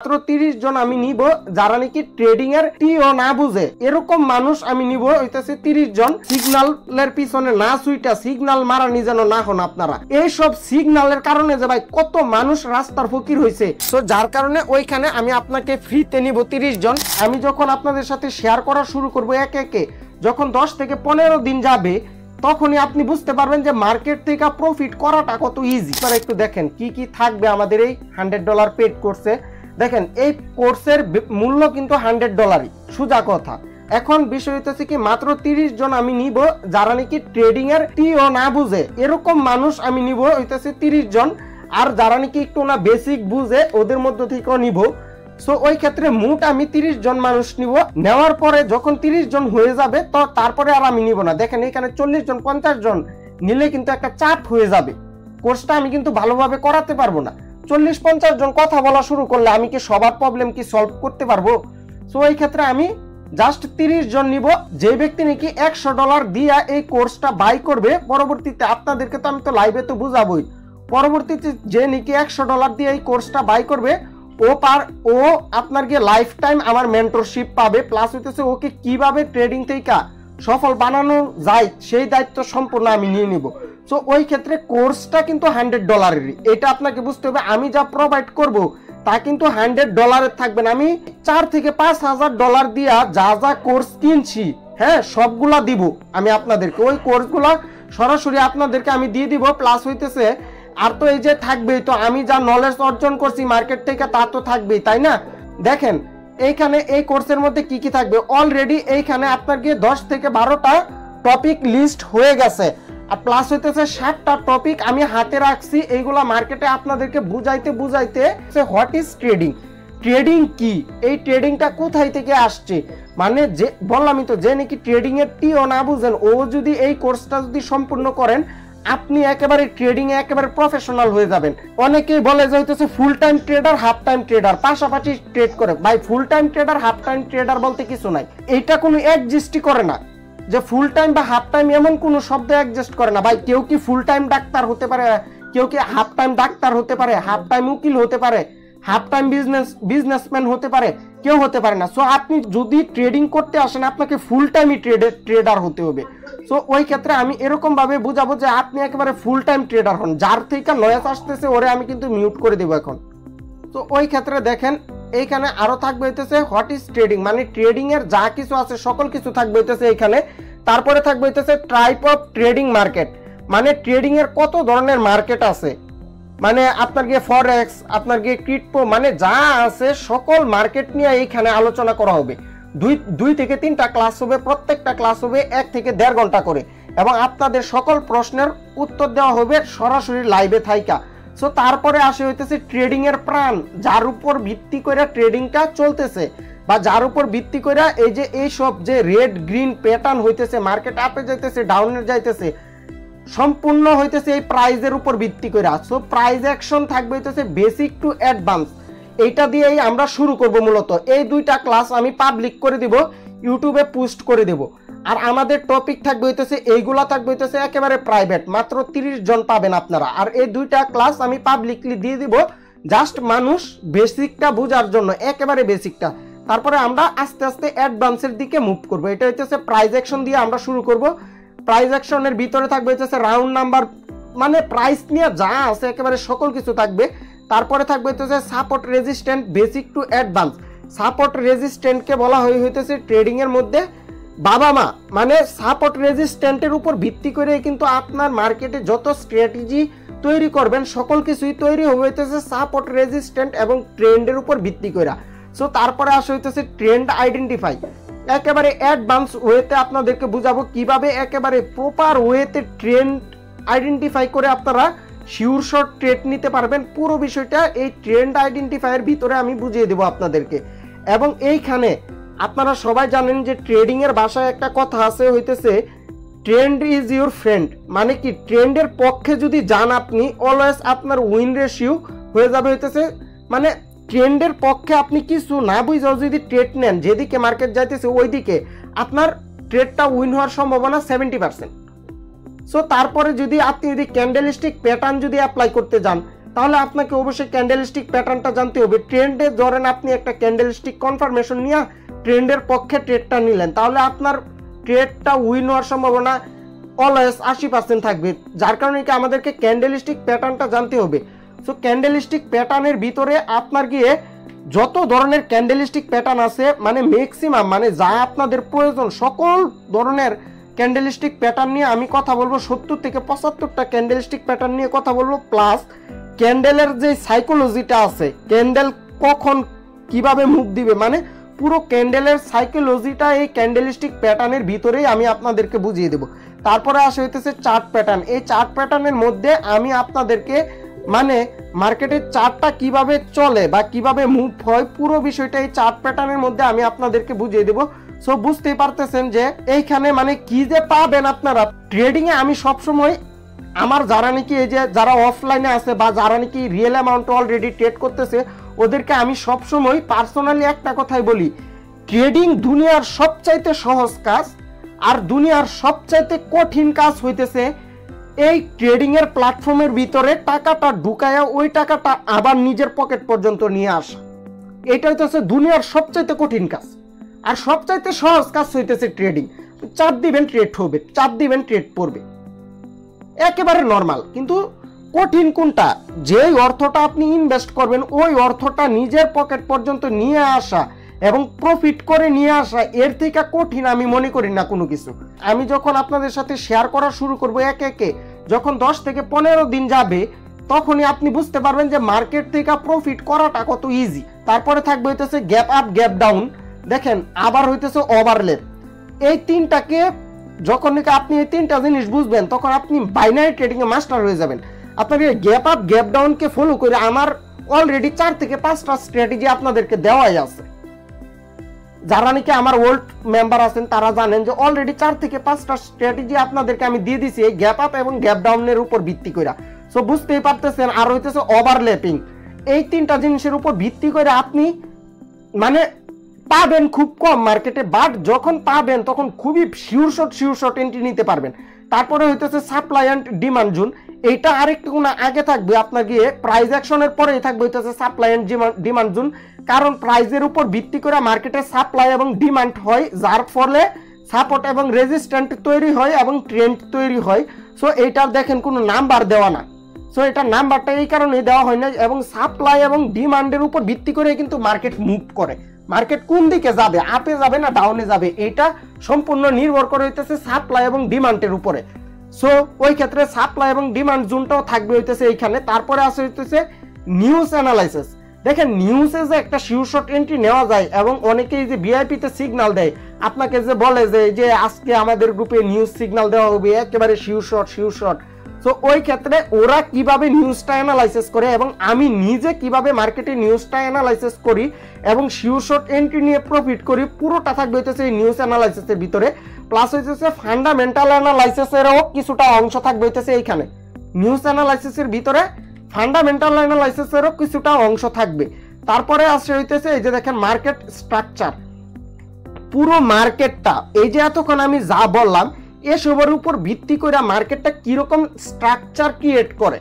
মাত্র 30 জন আমি নিব যারা নাকি ট্রেডিং এর টিও না বুঝে এরকম মানুষ আমি নিব হইতাছে 30 জন সিগন্যালের পিছনে না সুইটা সিগন্যাল মারা নি যেন না হন আপনারা এই সব সিগন্যালের কারণে যে ভাই কত মানুষ রাস্তার ফকির হইছে তো যার কারণে ওইখানে আমি আপনাকে ফ্রিতে নিব 30 জন আমি যখন আপনাদের সাথে শেয়ার করা শুরু করব একে একে যখন 10 থেকে 15 দিন যাবে তখনই আপনি বুঝতে পারবেন যে মার্কেট থেকে প্রফিট করাটা কত ইজি। আপনারা একটু দেখেন কি কি থাকবে আমাদের এই $100 পেড কোর্সে। দেখেন এই কোর্সের মূল্য কিন্তু $100 সোজা কথা। এখন বিষয় হইতেছে কি মাত্র 30 জন আমি নিব যারা নাকি ট্রেডিং এর টিও না বুঝে এরকম মানুষ আমি নিব হইতেছে 30 জন, আর যারা নাকি একটু না বেসিক বুঝে ওদের মধ্য থেকেও নিব। সো ওই ক্ষেত্রে মোট আমি 30 জন মানুষ নিব। নেওয়ার পরে যখন 30 জন হয়ে যাবে তো তারপরে আর আমি নিব না। দেখেন এখানে 40 জন 50 জন নিলে কিন্তু একটা চাপ হয়ে যাবে, কোর্সটা আমি কিন্তু ভালোভাবে করাতে পারবো না। 40-50 জন কথা বলা শুরু করলে আমি কি সবার প্রবলেম কি সলভ করতে পারবো? সো এই ক্ষেত্রে আমি জাস্ট 30 জন নিব। যে ব্যক্তি নাকি $100 দিয়া এই কোর্সটা বাই করবে, পরবর্তীতে আপনাদেরকে তো আমি তো লাইভে তো বুঝাবোই, পরবর্তীতে যে নাকি $100 দিয়ে এই কোর্সটা বাই করবে ও আপনার গিয়ে লাইফ টাইম আমার মেন্টরশিপ পাবে, প্লাস হইতেছে ওকে কিভাবে ট্রেডিং থেকে সফল বানানো যায় সেই দায়িত্ব সম্পূর্ণ আমি নিয়ে নিব। সো ওই ক্ষেত্রে কোর্সটা কিন্তু $100-এরই, এটা আপনাকে বুঝতে হবে। আমি যা প্রোভাইড করব তা কিন্তু $100-এর থাকবে না। আমি $4,000 থেকে $5,000 দিয়া যা যা কোর্স কিনছি, হ্যাঁ সবগুলা দিব আমি আপনাদেরকে। ওই কোর্সগুলা সরাসরি আপনাদেরকে আমি দিয়ে দিব, প্লাস হইতেছে আর তো এই যে থাকবেই তো আমি যা নলেজ অর্জন করছি মার্কেট থেকে তা তো থাকবেই, তাই না? দেখেন এইখানে এই কোর্সের মধ্যে কি কি থাকবে, অলরেডি এইখানে আপনার গিয়ে 10 থেকে 12টা টপিক লিস্ট হয়ে গেছে, আর প্লাস হইতেছে 60টা টপিক আমি হাতে রাখছি। এইগুলা মার্কেটে আপনাদেরকে বুঝাইতে হোয়াট ইজ ট্রেডিং, ট্রেডিং কি, এই ট্রেডিংটা কোথায় থেকে আসছে, মানে যে বললামই তো যে নাকি ট্রেডিং এর টিও না বুঝেন ও যদি এই কোর্সটা যদি সম্পূর্ণ করেন আপনি একেবারে ট্রেডিং এ একেবারে প্রফেশনাল হয়ে যাবেন। অনেকেই বলে যে হইতেছে full time trader half time trader পাশাপাশি ট্রেড করে। ভাই full time trader half time trader বলতে কিছু নাই, এইটা কোনো এক্সিস্টই করে না। যে ফুল টাইম বা হাফ টাইম এমন কোনো শব্দ এক্সিস্ট করে না। ভাই কেউ কি ফুল টাইম ডাক্তার হতে পারে, কেউ কি হাফ টাইম ডাক্তার হতে পারে, হাফ টাইম উকিল হতে পারে, হাফ টাইম বিজনেসম্যান হতে পারে, কেউ হতে পারে না। সো আপনি যদি ট্রেডিং করতে আসেন আপনাকে ফুল টাইমই ট্রেডার হতে হবে। সো ওই ক্ষেত্রে আমি এরকম ভাবে বুঝাবো যে আপনি একেবারে ফুল টাইম ট্রেডার হন। যার থেকে নয়েস আসতেছে ওরে আমি কিন্তু মিউট করে দেবো এখন। তো ওই ক্ষেত্রে দেখেন এইখানে আরো থাকবে হইতেছে হোয়াট ইজ ট্রেডিং, মানে ট্রেডিং এর যা কিছু আছে সকল কিছু থাকবে হইতেছে এইখানে। তারপরে থাকবে হইতেছে টাইপ অফ ট্রেডিং মার্কেট, মানে ট্রেডিং এর কত ধরনের মার্কেট আছে, মানে আপনার গিয়ে ফরেক্স, আপনার গিয়ে ক্রিপ্টো, মানে যা আছে সকল মার্কেট নিয়ে এইখানে আলোচনা করা হবে। দুই থেকে 3টা ক্লাস হবে, প্রত্যেকটা ক্লাস হবে 1 থেকে 1.5 ঘন্টা করে, এবং আপনাদের সকল প্রশ্নের উত্তর দেওয়া হবে সরাসরি লাইভে থাইকা। সো তারপরে আসে হইতেছে ট্রেডিং এর প্রাণ, যার উপর ভিত্তি করে ট্রেডিংটা চলতেছে, বা যার উপর ভিত্তি করে এই যে এই সব যে রেড গ্রিন প্যাটার্ন হইতেছে, মার্কেট আপে যাইতেছে ডাউনে যাইতেছে, সম্পূর্ণ হইতেছে এই প্রাইজের উপর ভিত্তি করে। সো প্রাইজ অ্যাকশন থাকবে হইতেছে বেসিক টু অ্যাডভান্স, এইটা দিয়েই আমরা শুরু করব। মূলত এই 2টা ক্লাস আমি পাবলিক করে দিব, ইউটিউবে পোস্ট করে দেব। আর আমাদের টপিক থাকবে হইতেছে এইগুলা থাকবে হইতেছে একেবারে প্রাইভেট, মাত্র 30 জন পাবেন আপনারা। আর এই 2টা ক্লাস আমি পাবলিকলি দিয়ে দিব জাস্ট মানুষ বেসিকটা বোঝার জন্য, একেবারে বেসিকটা। তারপরে আমরা আস্তে আস্তে অ্যাডভান্সের দিকে মুভ করব। এটা হইতেছে প্রাইজ অ্যাকশন দিয়ে আমরা শুরু করব। প্রাইজ অ্যাকশনের ভিতরে থাকবে হইতেছে রাউন্ড নাম্বার, মানে প্রাইস নিয়ে যা আছে একেবারে সকল কিছু থাকবে। তারপরে থাকবে হইতেছে support resistant basic to advance. সাপোর্ট রেজিস্ট্যান্টকে বলা হইতেছে ট্রেডিং এর মধ্যে বাবা মা, মানে সাপোর্ট রেজিস্ট্যান্টের উপর ভিত্তি করে কিন্তু আপনার মার্কেটে যত স্ট্র্যাটেজি তৈরি করবেন সকল কিছুই তৈরি হইতেছে সাপোর্ট রেজিস্ট্যান্ট এবং ট্রেন্ডের উপর ভিত্তি করে। সো তারপরে আসে হইতেছে ট্রেন্ড আইডেন্টিফাই, একেবারে অ্যাডভান্স ওয়েতে আপনাদেরকে বুঝাবো কিভাবে একেবারে প্রপার ওয়েতে ট্রেন্ড আইডেন্টিফাই করে আপনারা শিওর শর্ট ট্রেড নিতে পারবেন। পুরো বিষয়টা এই ট্রেন্ড আইডেন্টিফাইয়ের ভিতরে আমি বুঝিয়ে দেবো আপনাদেরকে। এবং এইখানে আপনারা সবাই জানেন যে ট্রেডিং এর ভাষায় একটা কথা আছে হইতেছে ট্রেন্ড ইজ ইউর ফ্রেন্ড, মানে কি ট্রেন্ডের পক্ষে যদি যান আপনি অলওয়েজ আপনার উইন রেশিও হয়ে যাবে হইতেছে, মানে ট্রেন্ডের পক্ষে আপনি কিছু না বুঝেও যদি ট্রেড নেন, যেদিকে মার্কেট যাইতেছে ওইদিকে আপনার ট্রেডটা উইন হওয়ার সম্ভাবনা 70%। সো তারপরে যদি আপনি যদি ক্যান্ডেলস্টিক প্যাটার্ন যদি অ্যাপ্লাই করতে যান, তাহলে আপনাকে অবশ্যই ক্যান্ডেলস্টিক প্যাটার্নটা জানতে হবে। ট্রেন্ডে ধরেন আপনি একটা ক্যান্ডেলস্টিক কনফার্মেশন নিয়ে ট্রেন্ডের পক্ষে ট্রেডটা নিলেন, তাহলে আপনার ট্রেডটা উইন হওয়ার সম্ভাবনা অলওয়েজ 80% থাকবে। যার কারণে কি আমাদেরকে ক্যান্ডেলস্টিক প্যাটার্নটা জানতে হবে। সো ক্যান্ডেলস্টিক প্যাটার্নের ভিতরে আপনার গিয়ে যত ধরনের ক্যান্ডেলস্টিক প্যাটার্ন আছে, মানে ম্যাক্সিমাম, মানে যা আপনাদের প্রয়োজন সকল ধরনের ক্যান্ডেলস্টিক প্যাটার্ন নিয়ে আমি কথা বলবো। 70 থেকে 75টা ক্যান্ডেলস্টিক প্যাটার্ন নিয়ে কথা বলবো, প্লাস ক্যান্ডেলের যে সাইকোলজিটা আছে, ক্যান্ডেল কখন কিভাবে মুভ দিবে, মানে পুরো ক্যান্ডেলের সাইকোলজিটা এই ক্যান্ডেলস্টিক প্যাটার্নের ভিতরেই আমি আপনাদেরকে বুঝিয়ে দেব। তারপরে আসে হইতেছে চার্ট প্যাটার্ন। এই চার্ট প্যাটার্নের মধ্যে আমি আপনাদেরকে মানে মার্কেটের চার্টটা কিভাবে চলে বা কিভাবে মুভ হয় পুরো বিষয়টা এই চার্ট প্যাটার্নের মধ্যে আমি আপনাদেরকে বুঝিয়ে দেব। সো বুঝতেই পারতেছেন যে এইখানে মানে কি যে পাবেন আপনারা ট্রেডিং এ। আমি সবসময় আমার যারা নাকি এই যে যারা অফলাইনে আছে বা যারা নাকি রিয়েল অ্যামাউন্ট অলরেডি ট্রেড করতেছে ওদেরকে আমি সবসময় পার্সোনালি একটা কথাই বলি, ট্রেডিং দুনিয়ার সবচাইতে সহজ কাজ আর দুনিয়ার সবচাইতে কঠিন কাজ হইতেছে এই ট্রেডিং এর প্ল্যাটফর্মের ভিতরে টাকাটা ঢুকায়া ওই টাকাটা আবার নিজের পকেট পর্যন্ত নিয়ে আসা। এটা হইতেছে দুনিয়ার সবচাইতে কঠিন কাজ আর সবচাইতে সহজ কাজ হইতেছে ট্রেডিং। চাপ দিবেন ট্রেড হবে, চাপ দিবেন ট্রেড পড়বে, একেবারে নর্মাল। কিন্তু কঠিন কোনটা? যেই অর্থটা আপনি ইনভেস্ট করবেন ওই অর্থটা নিজের পকেট পর্যন্ত নিয়ে আসা এবং প্রফিট করে নিয়ে আসা, এর থেকে কঠিন আমি মনে করি না কোনো কিছু। আমি যখন আপনাদের সাথে শেয়ার করা শুরু করব একে একে, যখন 10 থেকে 15 দিন যাবে তখনই আপনি বুঝতে পারবেন যে মার্কেট থেকে প্রফিট করাটা কত ইজি। তারপরে থাকবে হইতেছে গ্যাপ আপ, গ্যাপ ডাউন, দেখেন আবার হইতেছে ওভারল্যাপ। এই তিনটাকে যখন আপনি এই তিনটা জিনিস বুঝবেন তখন আপনি বাইনারি ট্রেডিং এ মাস্টার হয়ে যাবেন। আপনাকে গ্যাপ আপ, গ্যাপ ডাউন কে ফলো করে আমার অলরেডি 4 থেকে 5টা স্ট্র্যাটেজি আপনাদেরকে দেওয়াই আছে। যারা নাকি আমার ওল্ড মেম্বার আছেন তারা জানেন যে অলরেডি 4 থেকে 5টা স্ট্র্যাটেজি আপনাদেরকে আমি দিয়ে দিছি এই গ্যাপ আপ এবং গ্যাপ ডাউনের উপর ভিত্তি করে। সো বুঝতেই পারতেছেন। আর হইতেছে ওভারল্যাপিং। এই তিনটা জিনিসের উপর ভিত্তি করে আপনি মানে পাবেন খুব কম মার্কেটে, বাট যখন পাবেন তখন খুবই শিওর শট এন্ট্রি নিতে পারবেন। তারপরে হইতেছে সাপ্লাই অ্যান্ড ডিমান্ড জোন। এইটা আরেকটু গুণ আগে থাকবে, আপনার গিয়ে প্রাইস অ্যাকশনের পরেই থাকবে হইতেছে সাপ্লাই অ্যান্ড ডিমান্ড জোন। কারণ প্রাইসের উপর ভিত্তি করে মার্কেটে সাপ্লাই এবং ডিমান্ড হয়, যার ফলে সাপোর্ট এবং রেজিস্ট্যান্ট তৈরি হয় এবং ট্রেন্ড তৈরি হয়। সো এইটার দেখেন কোনো নাম্বার দেওয়া না। সো এটা নাম্বারটা এই কারণে দেওয়া হয় না, এবং সাপ্লাই এবং ডিমান্ডের উপর ভিত্তি করে কিন্তু মার্কেট মুভ করে। মার্কেট কোন দিকে যাবে, আপে যাবে না ডাউনে যাবে, এটা সম্পূর্ণ নির্ভর করে হইতেছে সাপ্লাই এবং ডিমান্ডের উপরে। সো ওই ক্ষেত্রে সাপ্লাই এবং ডিমান্ড জোনটাও থাকবে হইতেছে এইখানে। তারপরে আসে হইতেছে নিউজ অ্যানালাইসিস। দেখেন নিউজে যে একটা শিওর শট এন্ট্রি নেওয়া যায় এবং অনেকেই যে ভিআইপি তে সিগন্যাল দেয়, আপনাকে যে বলে যে আজকে আমাদের গ্রুপে নিউজ সিগন্যাল দেওয়া হবে একেবারে শিওর শট। সো ওই ক্ষেত্রে ওরা কিভাবে নিউজটা অ্যানালাইসিস করে এবং আমি নিজে কিভাবে মার্কেটে নিউজটা অ্যানালাইসিস করি এবং শিওর শট এন্ট্রি নিয়ে প্রফিট করি, পুরোটা থাকবে হইতেছে এই নিউজ অ্যানালাইসিসের ভিতরে। প্লাস হইতেছে ফান্ডামেন্টাল অ্যানালাইসিসেরও কিছুটা অংশ থাকবে হইতেছে এইখানে। নিউজ অ্যানালাইসিসের ভিতরে ফান্ডামেন্টাল অ্যানালাইসিসেরও কিছুটা অংশ থাকবে। তারপরে আসে হইতেছে এই যে দেখেন মার্কেট স্ট্রাকচার। পুরো মার্কেটটা এই যে এতক্ষণ আমি যা বললাম এসবের উপর ভিত্তি করে মার্কেটটা কিরকম স্ট্রাকচার ক্রিয়েট করে,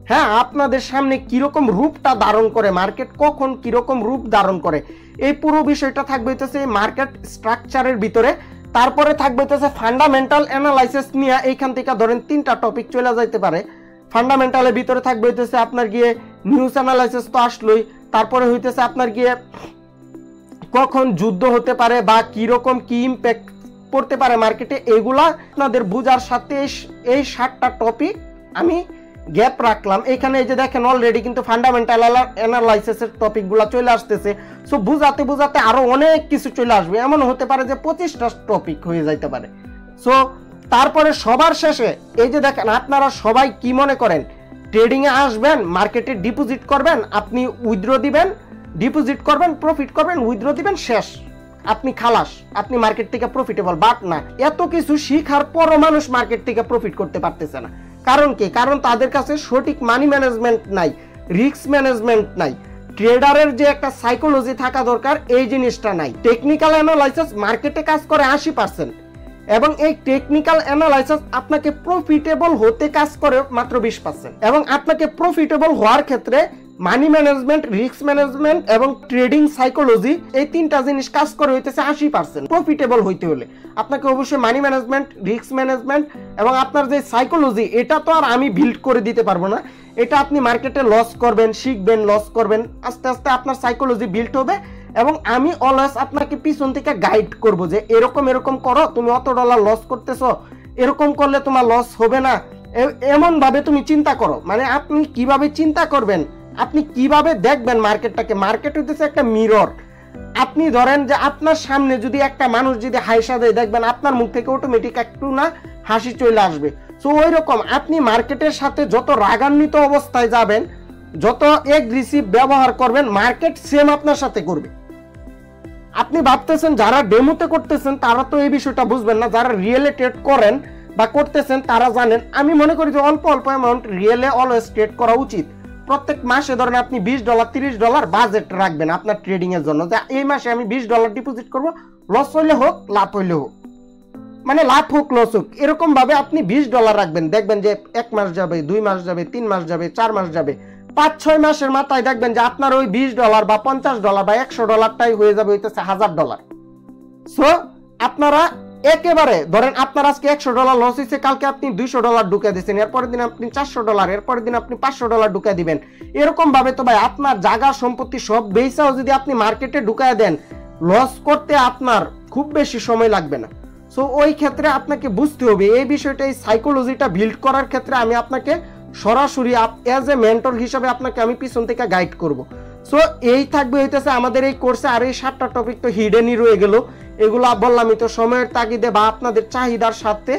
হ্যাঁ আপনাদের সামনে কিরকম রূপটা ধারণ করে, মার্কেট কখন কিরকম রূপ ধারণ করে, এই পুরো বিষয়টা থাকবে হইতেছে এই মার্কেট স্ট্রাকচারের ভিতরে। তারপরে থাকবে হইতেছে ফান্ডামেন্টাল অ্যানালাইসিস নিয়ে, এইখান থেকে ধরেন 3টা টপিক চলে যাইতে পারে। ফান্ডামেন্টালের ভিতরে থাকবে হইতেছে আপনার গিয়ে নিউজ অ্যানালাইসিস তো আসলোই, তারপরে হইতেছে আপনার গিয়ে কখন যুদ্ধ হতে পারে বা কিরকম কি ইম্প্যাক্ট পড়তে পারে মার্কেটে, এগুলা আপনাদের বুঝার সাথে এই 7টা টপিক আমি গ্যাপ রাখলাম এখানে। এই যে দেখেন অলরেডি কিন্তু ফান্ডামেন্টাল অ্যানালাইসিসের টপিকগুলো চলে আসতেছে। সো বুঝাতে আরো অনেক কিছু চলে আসবে, এমন হতে পারে যে 25টা টপিক হয়ে যাইতে পারে। সো তারপরে সবার শেষে এই যে দেখেন আপনারা সবাই কি মনে করেন, ট্রেডিং এ আসবেন, মার্কেটে ডিপোজিট করবেন, আপনি উইথড্র দিবেন, ডিপোজিট করবেন, প্রফিট করবেন, উইথড্র দিবেন, শেষ, আপনি খালাস, আপনি মার্কেট থেকে প্রফিটেবল। বাট না, এত কিছু শিখার পরও মানুষ মার্কেট থেকে প্রফিট করতে পারতেছে না। কারণ কি? কারণ তাদের কাছে সঠিক মানি ম্যানেজমেন্ট নাই, রিস্ক ম্যানেজমেন্ট নাই, ট্রেডারের যে একটা সাইকোলজি থাকা দরকার এই জিনিসটা নাই। টেকনিক্যাল অ্যানালাইসিস মার্কেটে কাজ করে 80%, এবং এই টেকনিক্যাল অ্যানালাইসিস আপনাকে প্রফিটেবল হতে কাজ করে মাত্র 20%, এবং আপনাকে প্রফিটেবল হওয়ার ক্ষেত্রে মানি ম্যানেজমেন্ট, রিস্ক ম্যানেজমেন্ট এবং ট্রেডিং সাইকোলজি এই তিনটা জিনিস কাজ করে হইতেছে 80%। প্রফিটেবল হইতে হলে আপনাকে অবশ্যই মানি ম্যানেজমেন্ট, রিস্ক ম্যানেজমেন্ট এবং আপনার যে সাইকোলজি, এটা তো আর আমি বিল্ড করে দিতে পারবো না। এটা আপনি মার্কেটে লস করবেন, শিখবেন, লস করবেন, আস্তে আস্তে আপনার সাইকোলজি বিল্ড হবে এবং আমি অলওয়েজ আপনাকে পিছন থেকে গাইড করব যে এরকম এরকম করো, তুমি অত ডলার লস করতেছো, এরকম করলে তোমার লস হবে না, এমন ভাবে তুমি চিন্তা করো। মানে আপনি কিভাবে চিন্তা করবেন, আপনি কিভাবে দেখবেন মার্কেটটাকে। মার্কেট হইতেছে একটা মিরর। আপনি ধরেন যে আপনার সামনে যদি একটা মানুষ যদি হাসা দেয়, দেখবেন আপনার মুখ থেকে অটোমেটিক একটু না হাসি চলে আসবে। সো ওই রকম আপনি মার্কেটের সাথে যত রাগান্বিত অবস্থায় যাবেন, যত এগ্রেসিভ ব্যবহার করবেন, মার্কেট সেম আপনার সাথে করবে। আপনি ভাবতেছেন যারা ডেমোতে করতেছেন তারা তো এই বিষয়টা বুঝবেন না, যারা রিয়েলে ট্রেড করেন বা করতেছেন তারা জানেন। আমি মনে করি যে অল্প অল্প অ্যামাউন্ট রিয়েলে অলওয়েজ ট্রেড করা উচিত। প্রত্যেক মাসে ধরেন আপনি $20, $30 বাজেট রাখবেন আপনার ট্রেডিং এর জন্য, যে এই মাসে আমি $20 ডিপোজিট করব, লস হইলে হোক লাভ হইলে হোক, মানে লাভ হোক লস হোক, এরকম ভাবে আপনি $20 রাখবেন। দেখবেন যে 1 মাস যাবে, 2 মাস যাবে, 3 মাস যাবে, 4 মাস যাবে, 5-6 মাসের মাথায় দেখবেন যে আপনার ওই $20 বা $50 বা $100টাই হয়ে যাবে হইতেছে $1000। সো আপনারা একেবারে ধরেন আপনার আজকে $100 লস হয়েছে, কালকে আপনি $200 ঢুকে দিচ্ছেন, এরপরের দিন আপনি $400, এরপরের দিন আপনি $500 ঢুকে দিবেন। এরকম ভাবে তো ভাই আপনার জায়গা সম্পত্তি সব বেচাও যদি আপনি মার্কেটে ঢুকায় দেন, লস করতে আপনার খুব বেশি সময় লাগবে না। সো ওই ক্ষেত্রে আপনাকে বুঝতে হবে এই বিষয়টা, এই সাইকোলজিটা বিল্ড করার ক্ষেত্রে আমি আপনাকে সরাসরি অ্যাজ এ মেন্টর হিসেবে আপনাকে আমি পিছন থেকে গাইড করব। সো এই থাকবে হইতেছে আমাদের এই কোর্সে। আর এই 7টা টপিক তো হিডেনই রয়ে গেল, এগুলো বললামই তো সময়ের তাগিদে বা আপনাদের চাহিদার সাথে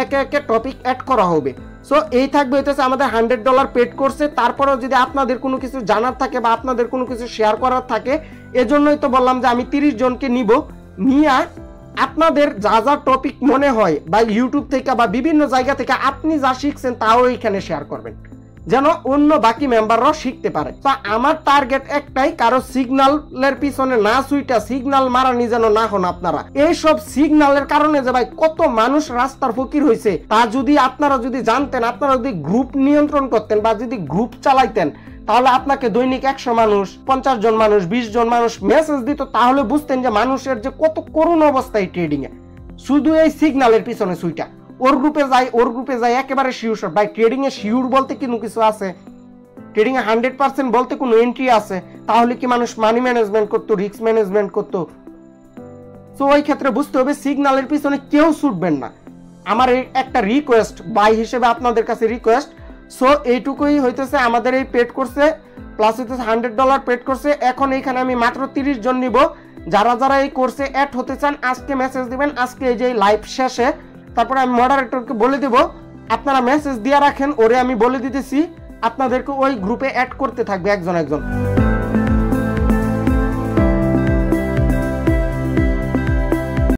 একে একে টপিক অ্যাড করা হবে। সো এই থাকবে হইতেছে আমাদের $100 পেড কোর্সে। তারপরেও যদি আপনাদের কোনো কিছু জানার থাকে বা আপনাদের কোনো কিছু শেয়ার করার থাকে, এজন্যই তো বললাম যে আমি 30 জনকে নিয়ে আপনাদের যা যা টপিক মনে হয় বা ইউটিউব থেকে বা বিভিন্ন জায়গা থেকে আপনি যা শিখছেন তাও এখানে শেয়ার করবেন, যেন অন্য বাকি মেম্বাররাও শিখতে পারে। তো আমার টার্গেট একটাই, কারো সিগন্যালের পিছনে না ছুইটা সিগন্যাল মারানি যেন না হন আপনারা। এইসব সিগন্যালের কারণে যে ভাই কত মানুষ রাস্তার ফকির হয়েছে, তা যদি আপনারা যদি জানতেন, আপনারা যদি গ্রুপ নিয়ন্ত্রণ করতেন বা যদি গ্রুপ চালাইতেন, তাহলে আপনাকে দৈনিক 100 মানুষ, 50 জন মানুষ, 20 জন মানুষ মেসেজ দিত, তাহলে বুঝতেন যে মানুষের যে কত করুণ অবস্থায় ট্রেডিং এ, শুধু এই সিগন্যালের পিছনে সুইটা। ওর গ্রুপে যাই একেবারে শিওর শট। ভাই ট্রেডিং এ শিওর বলতে কোনো কিছু আছে? ট্রেডিং এ 100% বলতে কোনো এন্ট্রি আছে? তাহলে কি মানুষ মানি ম্যানেজমেন্ট করতো, রিস্ক ম্যানেজমেন্ট করতো? তো ওই ক্ষেত্রে বুঝতে হবে সিগন্যালের পিছনে কেউ ছুটবেন না। আমার একটা রিকোয়েস্ট বাই হিসেবে আপনাদের কাছে রিকোয়েস্ট। সো এইটুকুই হইতেছে আমাদের এই পেড কোর্সে, প্লাস হইতেছে $100 পেড কোর্সে। এখন এইখানে আমি মাত্র 30 জন নিব। যারা যারা এই কোর্সে অ্যাড হতে চান আজকে মেসেজ দিবেন, আজকে এই যে লাইভ শেষে। তারপরে আমি মডারেটরকে বলে দেব আপনারা মেসেজ দিয়ে রাখেন, ওরে আমি বলে দিতেছি আপনাদেরকে ওই গ্রুপে অ্যাড করতে থাকবে একজন একজন।